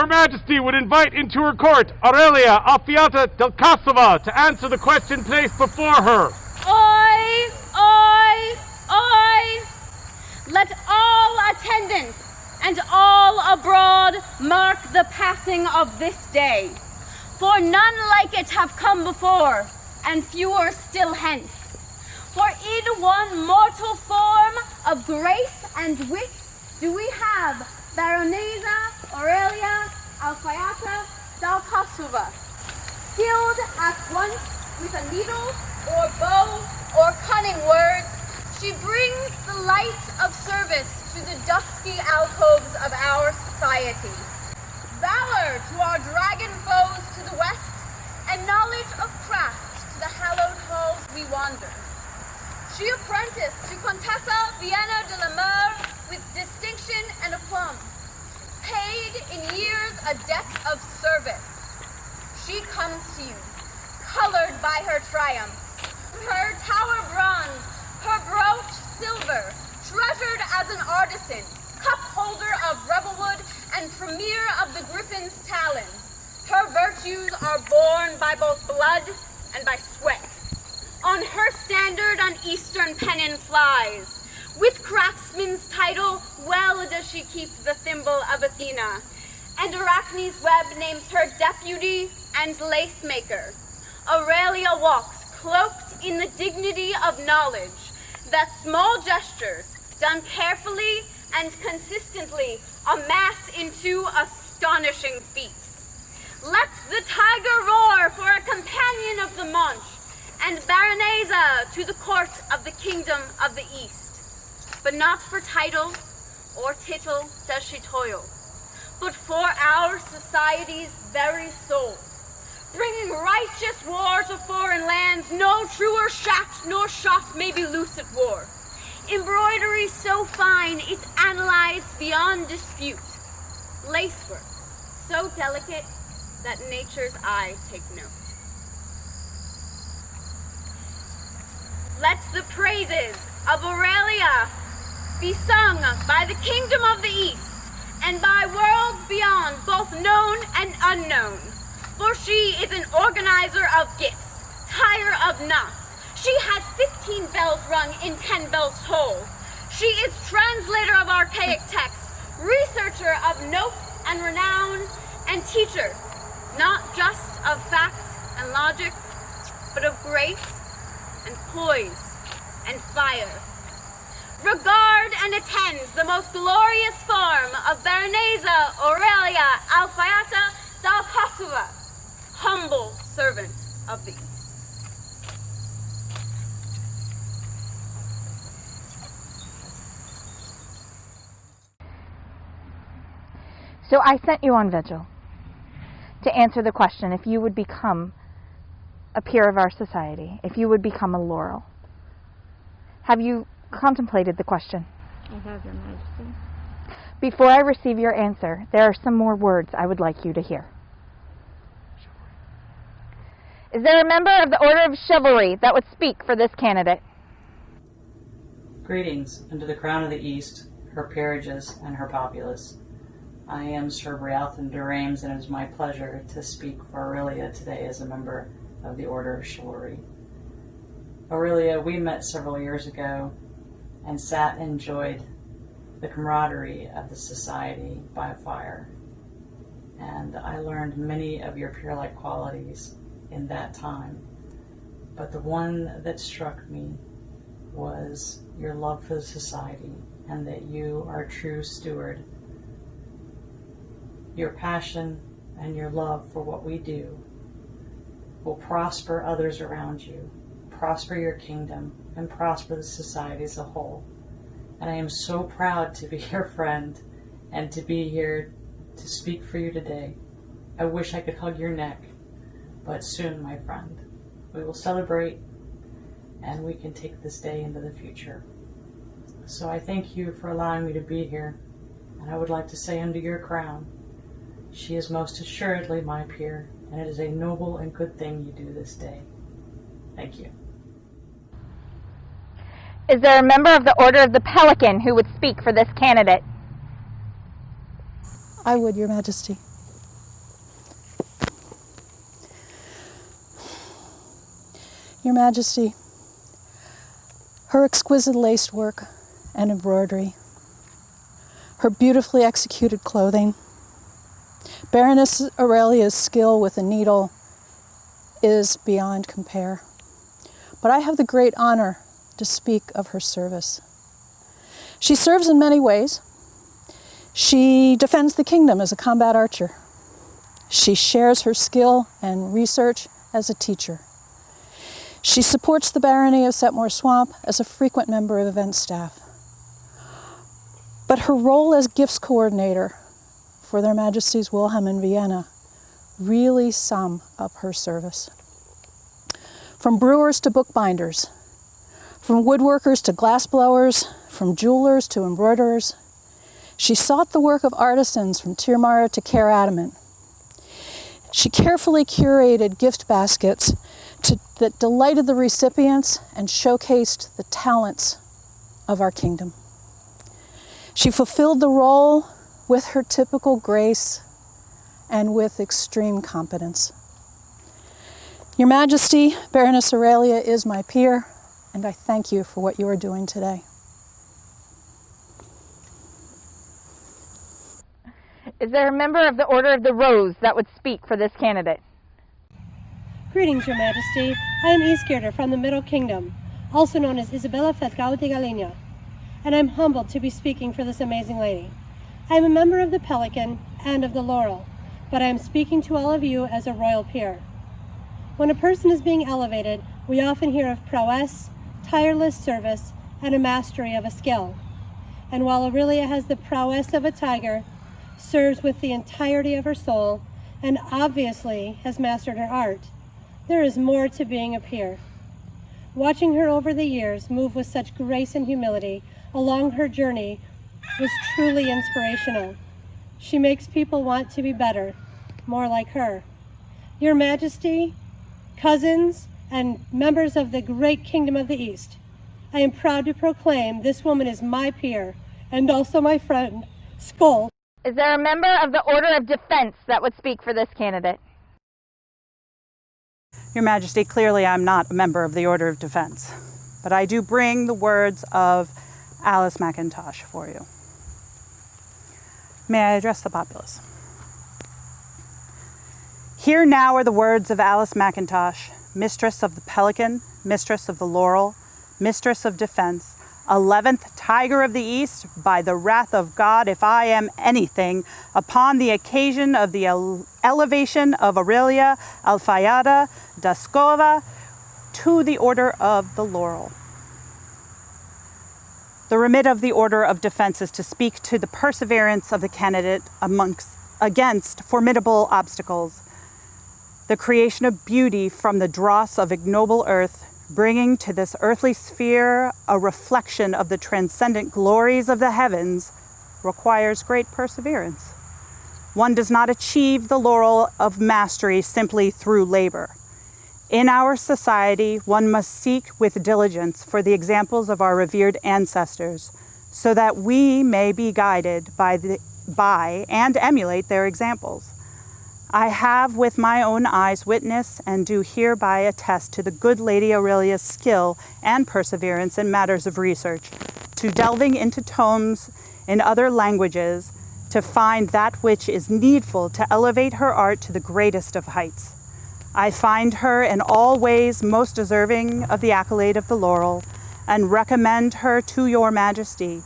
Her Majesty would invite into her court Aurelia Alfaiata del Kosovo to answer the question placed before her. Oi! Oi! Oi! Let all attendants and all abroad mark the passing of this day, for none like it have come before, and fewer still hence. For in one mortal form of grace and wit do we have Mestra Aurelia Alfaiata del Kosovo, skilled at once with a needle or bow or cunning words, she brings the light of service to the dusky alcoves of our society, valor to our dragon foes to the west, and knowledge of craft to the hallowed halls we wander. She apprenticed to Contessa Vienna de la Mer with distinction and aplomb, paid in years a debt of service. She comes to you, colored by her triumphs, her tower bronze, her brooch silver, treasured as an artisan, cup holder of rebelwood, and premier of the griffin's talon. Her virtues are born by both blood and by sweat. On her standard an eastern pennon flies. With craftsman's title, well does she keep the thimble of Athena. And Arachne's web names her deputy and lace maker. Aurelia walks cloaked in the dignity of knowledge, that small gestures, done carefully and consistently, amass into astonishing feats. Let the tiger roar for a companion of the Manche, and Baronesa to the court of the kingdom of the East. But not for title or tittle does she toil, but for our society's very soul, bringing righteous war to foreign lands. No truer shaft nor shot may be loose at war. Embroidery so fine it's analyzed beyond dispute. Lacework so delicate that nature's eye take note. Let the praises of Aurelia be sung by the kingdom of the East and by worlds beyond, both known and unknown. For she is an organizer of gifts, tire of knots. She has 15 bells rung in 10 bells toll. She is translator of archaic texts, researcher of note and renown, and teacher, not just of fact and logic, but of grace and poise and fire. Regard and attends the most glorious form of Mestra Aurelia Alfaiata del Kosovo, humble servant of the East. So I sent you on vigil to answer the question if you would become a peer of our society, if you would become a Laurel. Have you contemplated the question? I have, Your Majesty. Before I receive your answer, there are some more words I would like you to hear. Is there a member of the Order of Chivalry that would speak for this candidate? Greetings unto the Crown of the East, her peerages, and her populace. I am Sir Brialthan de Reims, and it is my pleasure to speak for Aurelia today as a member of the Order of Chivalry. Aurelia, we met several years ago and sat and enjoyed the camaraderie of the society by a fire. And I learned many of your peer-like qualities in that time. But the one that struck me was your love for the society and that you are a true steward. Your passion and your love for what we do will prosper others around you, prosper your kingdom, and prosper the society as a whole. And I am so proud to be your friend and to be here to speak for you today. I wish I could hug your neck, but soon, my friend, we will celebrate and we can take this day into the future. So I thank you for allowing me to be here, and I would like to say unto your crown, she is most assuredly my peer, and it is a noble and good thing you do this day. Thank you. Is there a member of the Order of the Pelican who would speak for this candidate? I would, Your Majesty. Your Majesty, her exquisite lace work and embroidery, her beautifully executed clothing, Baroness Aurelia's skill with a needle is beyond compare. But I have the great honor to speak of her service. She serves in many ways. She defends the kingdom as a combat archer. She shares her skill and research as a teacher. She supports the barony of Setmore Swamp as a frequent member of event staff. But her role as gifts coordinator for Their Majesties Wilhelm and Vienna really sum up her service. From brewers to bookbinders, from woodworkers to glassblowers, from jewelers to embroiderers, she sought the work of artisans from Tirmara to Care Adamant. She carefully curated gift baskets that delighted the recipients and showcased the talents of our kingdom. She fulfilled the role with her typical grace and with extreme competence. Your Majesty, Baroness Aurelia is my peer, and I thank you for what you are doing today. Is there a member of the Order of the Rose that would speak for this candidate? Greetings, Your Majesty. I am Eastgirder from the Middle Kingdom, also known as Isabella Felcao de Galena, and I'm humbled to be speaking for this amazing lady. I am a member of the Pelican and of the Laurel, but I am speaking to all of you as a royal peer. When a person is being elevated, we often hear of prowess, tireless service, and a mastery of a skill. And while Aurelia has the prowess of a tiger, serves with the entirety of her soul, and obviously has mastered her art, there is more to being a peer. Watching her over the years move with such grace and humility along her journey was truly inspirational. She makes people want to be better, more like her. Your Majesty, cousins, and members of the great kingdom of the East, I am proud to proclaim this woman is my peer and also my friend, Skull. Is there a member of the Order of Defense that would speak for this candidate? Your Majesty, clearly I'm not a member of the Order of Defense, but I do bring the words of Alice McIntosh for you. May I address the populace? Here now are the words of Alice McIntosh, Mistress of the Pelican, Mistress of the Laurel, Mistress of Defense, 11th Tiger of the East, by the wrath of God, if I am anything, upon the occasion of the elevation of Aurelia Alfaiata Daskova to the Order of the Laurel. The remit of the Order of Defense is to speak to the perseverance of the candidate against formidable obstacles, the creation of beauty from the dross of ignoble earth, bringing to this earthly sphere a reflection of the transcendent glories of the heavens, requires great perseverance. One does not achieve the laurel of mastery simply through labor. In our society, one must seek with diligence for the examples of our revered ancestors, so that we may be guided by and emulate their examples. I have with my own eyes witnessed and do hereby attest to the good Lady Aurelia's skill and perseverance in matters of research, to delving into tomes in other languages to find that which is needful to elevate her art to the greatest of heights. I find her in all ways most deserving of the accolade of the laurel, and recommend her to your Majesty,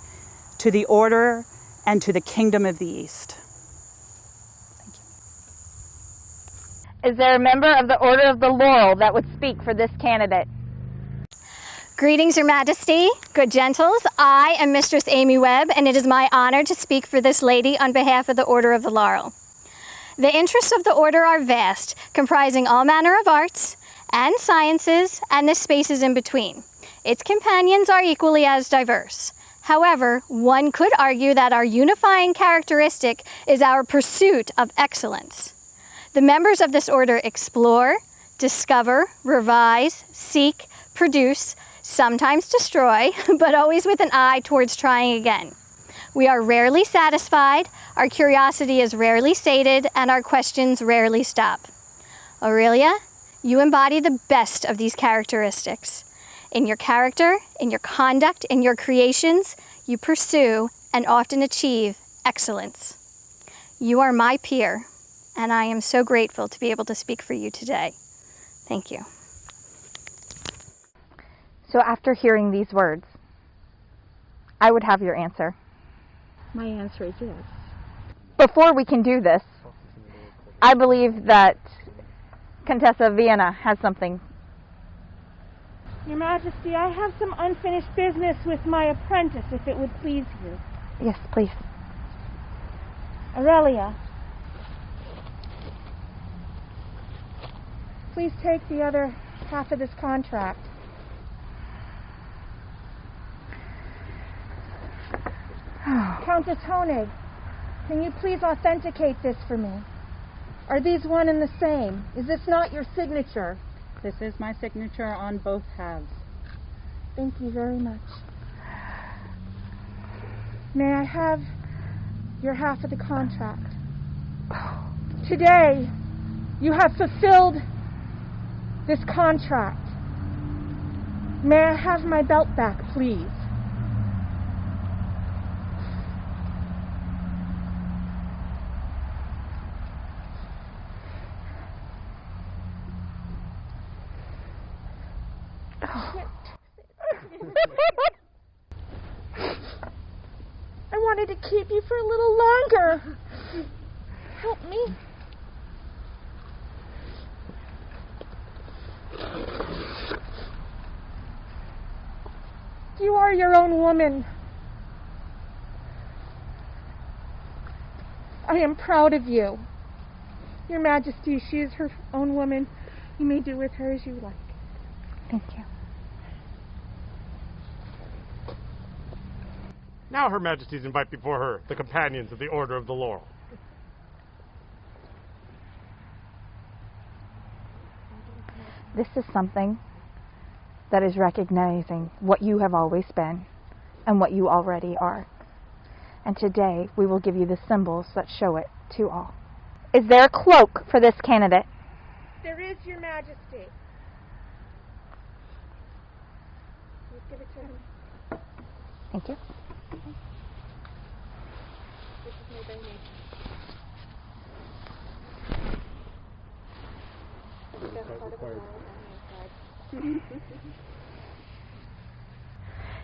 to the order, and to the kingdom of the East. Is there a member of the Order of the Laurel that would speak for this candidate? Greetings, Your Majesty, good gentles. I am Mistress Amy Webb, and it is my honor to speak for this lady on behalf of the Order of the Laurel. The interests of the Order are vast, comprising all manner of arts and sciences and the spaces in between. Its companions are equally as diverse. However, one could argue that our unifying characteristic is our pursuit of excellence. The members of this order explore, discover, revise, seek, produce, sometimes destroy, but always with an eye towards trying again. We are rarely satisfied, our curiosity is rarely sated, and our questions rarely stop. Aurelia, You embody the best of these characteristics. In your character, in your conduct, in your creations, you pursue and often achieve excellence. You are my peer, and I am so grateful to be able to speak for you today. Thank you. So after hearing these words, I would have your answer. My answer is yes. Before we can do this, I believe that Contessa Vienna has something. Your Majesty, I have some unfinished business with my apprentice, if it would please you. Yes, please. Aurelia, please take the other half of this contract. Countess Hone, can you please authenticate this for me? Are these one and the same? Is this not your signature? This is my signature on both halves. Thank you very much. May I have your half of the contract? Today, you have fulfilled this contract. May I have my belt back, please? I wanted to keep you for a little longer. Help me. You are your own woman. I am proud of you. Your Majesty, she is her own woman. You may do with her as you like. Thank you. Now Her Majesty's invite before her the companions of the Order of the Laurel. This is something that is recognizing what you have always been and what you already are. And today we will give you the symbols that show it to all. Is there a cloak for this candidate? There is, Your Majesty. Please give it to him. Thank you. This is my donation.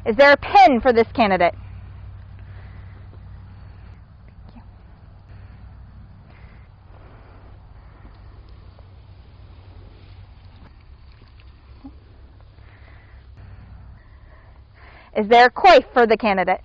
Is there a pin for this candidate? Thank you. Is there a coif for the candidate?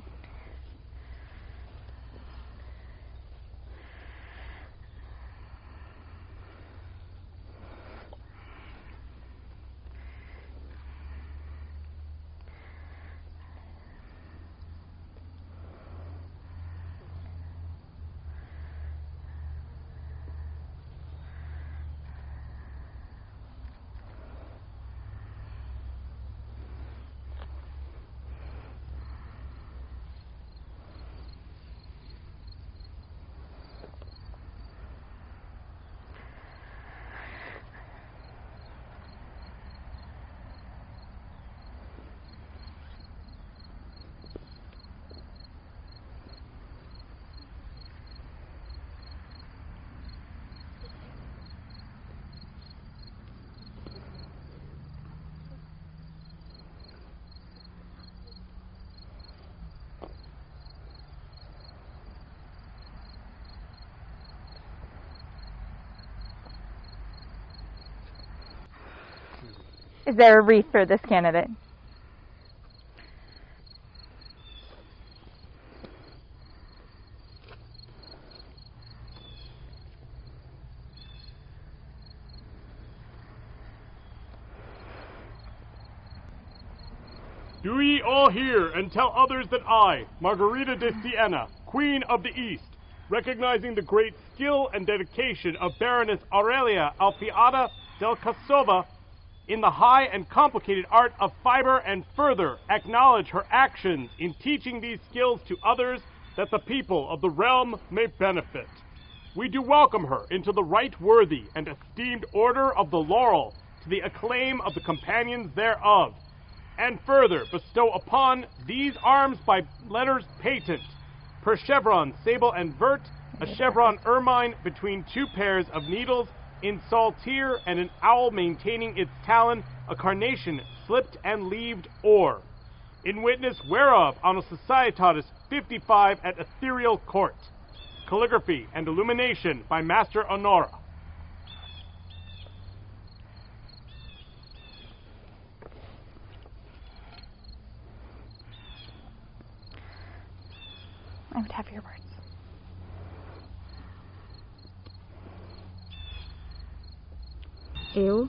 Is there a wreath for this candidate? Do ye all hear and tell others that I, Margarita de Siena, Queen of the East, recognizing the great skill and dedication of Baroness Aurelia Alfaiata del Casova in the high and complicated art of fiber, and further acknowledge her actions in teaching these skills to others that the people of the realm may benefit. We do welcome her into the right worthy and esteemed Order of the Laurel to the acclaim of the companions thereof, and further bestow upon these arms by letters patent, per chevron, sable and vert, a chevron ermine between two pairs of needles, in saltire, and an owl maintaining its talon, a carnation slipped and leaved or. In witness whereof, Anno Societatis 55 at Ethereal Court. Calligraphy and illumination by Master Honora. I would have your words. Eu,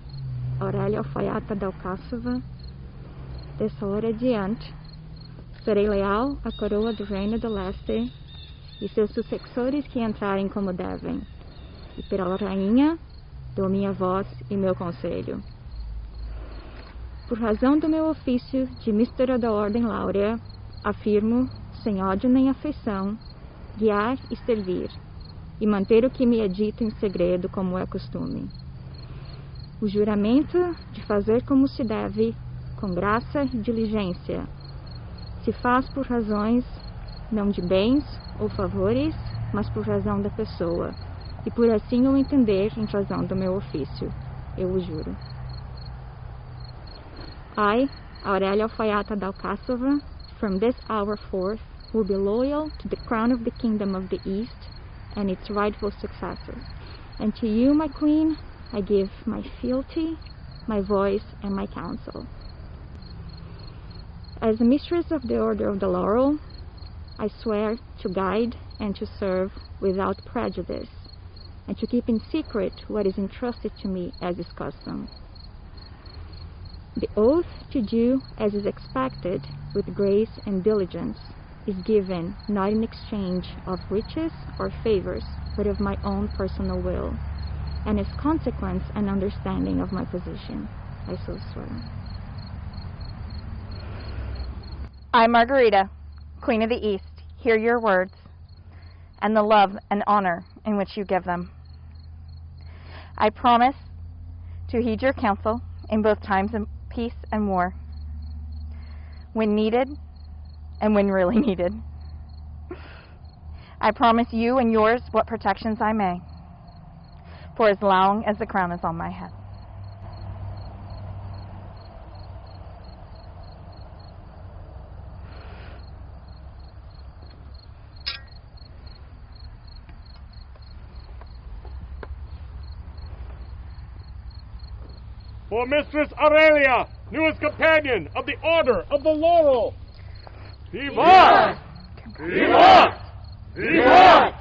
Aurelia Alfaiata da Alcáçova, dessa hora adiante, serei leal à coroa do Reino do Leste e seus sucessores que entrarem como devem, e pela rainha dou minha voz e meu conselho. Por razão do meu ofício de mistura da Ordem Láurea, afirmo, sem ódio nem afeição, guiar e servir, e manter o que me é dito em segredo como é costume. O juramento de fazer como se deve, com graça e diligência, se faz por razões não de bens ou favores, mas por razão da pessoa, e por assim o entender em razão do meu ofício, eu o juro. I, Aurelia Alfaiata da Alcáçova, from this hour forth, will be loyal to the crown of the kingdom of the East and its rightful successor. And to you, my queen, I give my fealty, my voice, and my counsel. As the mistress of the Order of the Laurel, I swear to guide and to serve without prejudice, and to keep in secret what is entrusted to me as is custom. The oath to do as is expected with grace and diligence is given not in exchange of riches or favors, but of my own personal will, and as consequence and understanding of my position. I so swear. I, Margarita, Queen of the East, hear your words, and the love and honor in which you give them. I promise to heed your counsel in both times of peace and war, when needed and when really needed. I promise you and yours what protections I may, for as long as the crown is on my head. For Mistress Aurelia, newest companion of the Order of the Laurel. Vivat! Vivat! Vivat!